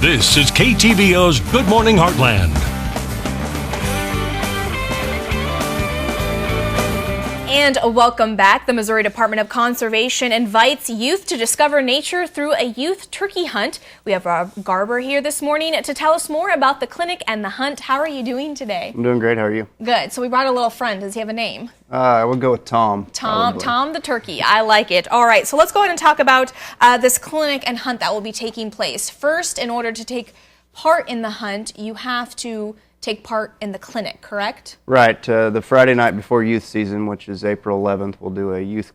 This is KTVO's Good Morning Heartland. And welcome back. The Missouri Department of Conservation invites youth to discover nature through a youth turkey hunt. We have Rob Garber here this morning to tell us more about the clinic and the hunt. How are you doing today? I'm doing great. How are you? Good. So we brought a little friend. Does he have a name? I would go with Tom. Tom the turkey. I like it. All right. So let's go ahead and talk about this clinic and hunt that will be taking place. First, in order to take part in the hunt, you have to take part in the clinic, correct? Right. The Friday night before youth season, which is April 11th, we'll do a youth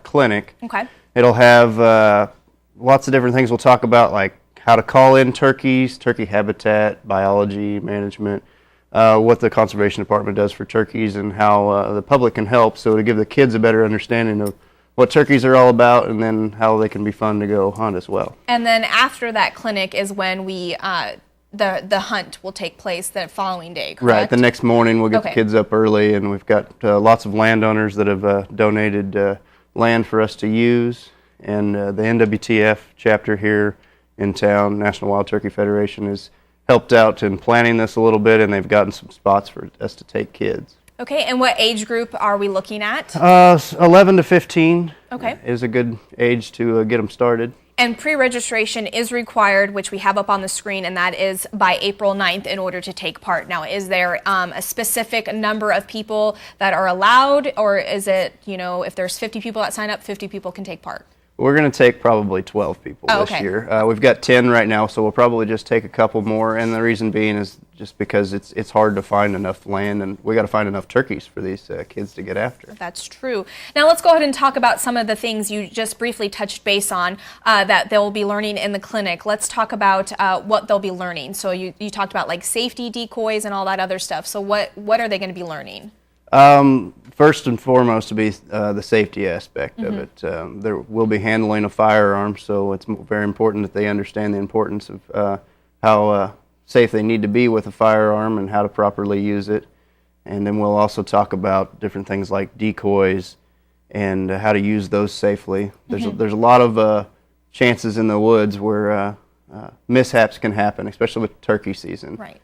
clinic. Okay. It'll have lots of different things we'll talk about, like how to call in turkeys, turkey habitat, biology, management, what the Conservation Department does for turkeys, and how the public can help, so to give the kids a better understanding of what turkeys are all about, and then how they can be fun to go hunt as well. And then after that clinic is when we the hunt will take place the following day, correct? Right. The next morning we'll get the kids up early, and we've got lots of landowners that have donated land for us to use, and the NWTF chapter here in town, National Wild Turkey Federation, has helped out in planning this a little bit, and they've gotten some spots for us to take kids. Okay, and what age group are we looking at? 11 to 15 okay. is a good age to get them started. And pre-registration is required, which we have up on the screen, and that is by April 9th in order to take part. Now, is there a specific number of people that are allowed, or is it, if there's 50 people that sign up, 50 people can take part? We're going to take probably 12 people this year. We've got 10 right now, so we'll probably just take a couple more, and the reason being is just because it's hard to find enough land, and we got to find enough turkeys for these kids to get after. That's true. Now let's go ahead and talk about some of the things you just briefly touched base on that they'll be learning in the clinic. Let's talk about what they'll be learning. So you talked about like safety decoys and all that other stuff. So what are they going to be learning? First and foremost to be the safety aspect of it. There will be handling a firearm, so it's very important that they understand the importance of how safe they need to be with a firearm and how to properly use it. And then we'll also talk about different things like decoys and how to use those safely. There's a lot of chances in the woods where mishaps can happen, especially with turkey season. Right.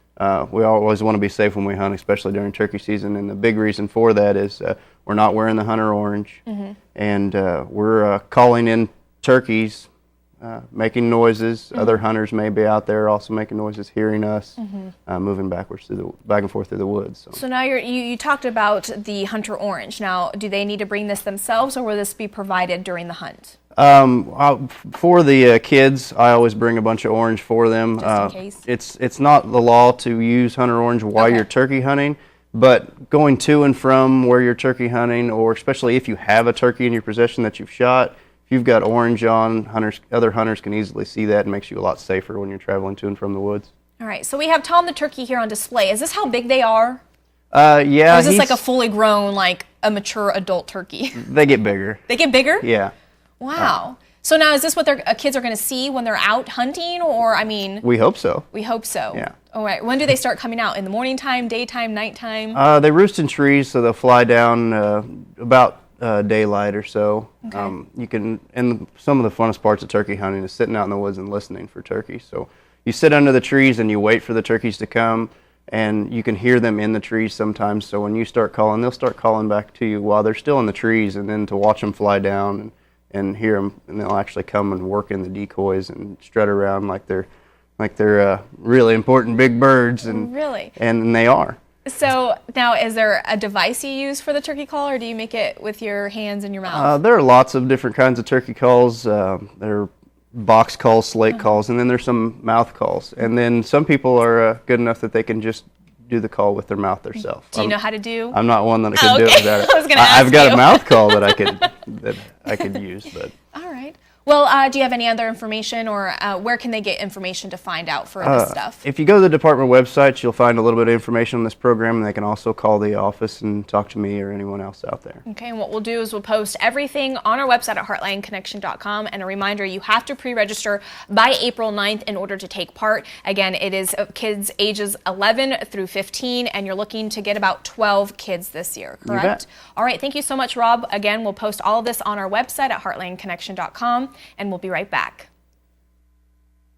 We always want to be safe when we hunt, especially during turkey season, and the big reason for that is we're not wearing the hunter orange, and we're calling in turkeys, making noises. Other hunters may be out there also making noises, hearing us, moving back and forth through the woods. So now you talked about the hunter orange. Now, do they need to bring this themselves, or will this be provided during the hunt? For the kids, I always bring a bunch of orange for them. Just in case. It's not the law to use hunter orange while you're turkey hunting, but going to and from where you're turkey hunting, or especially if you have a turkey in your possession that you've shot, if you've got orange on, other hunters can easily see that and makes you a lot safer when you're traveling to and from the woods. All right, so we have Tom the turkey here on display. Is this how big they are? Yeah. Or is this like a fully grown, like a mature adult turkey? They get bigger. They get bigger? Yeah. Wow. So now is this what their kids are going to see when they're out hunting, or We hope so. We hope so. Yeah. All right. When do they start coming out? In the morning time, daytime, nighttime? They roost in trees, so they'll fly down about daylight or so. Okay. You can, and some of the funnest parts of turkey hunting is sitting out in the woods and listening for turkeys. So you sit under the trees and you wait for the turkeys to come, and you can hear them in the trees sometimes. So when you start calling, they'll start calling back to you while they're still in the trees, and then to watch them fly down and hear them, and they'll actually come and work in the decoys and strut around like they're really important big birds, and Really? And they are. So now, is there a device you use for the turkey call, or do you make it with your hands and your mouth? There are lots of different kinds of turkey calls. There are box calls, slate calls, and then there's some mouth calls. And then some people are good enough that they can just do the call with their mouth themselves. Do you know how to do? I'm not one that can do it without it. I was gonna ask I've got you. a mouth call that I could use, but. All right. Well, do you have any other information, or where can they get information to find out for this stuff? If you go to the department website, you'll find a little bit of information on this program, and they can also call the office and talk to me or anyone else out there. Okay, and what we'll do is we'll post everything on our website at heartlandconnection.com, and a reminder, you have to pre-register by April 9th in order to take part. Again, it is kids ages 11 through 15, and you're looking to get about 12 kids this year, correct? You bet. All right, thank you so much, Rob. Again, we'll post all of this on our website at heartlandconnection.com, and we'll be right back.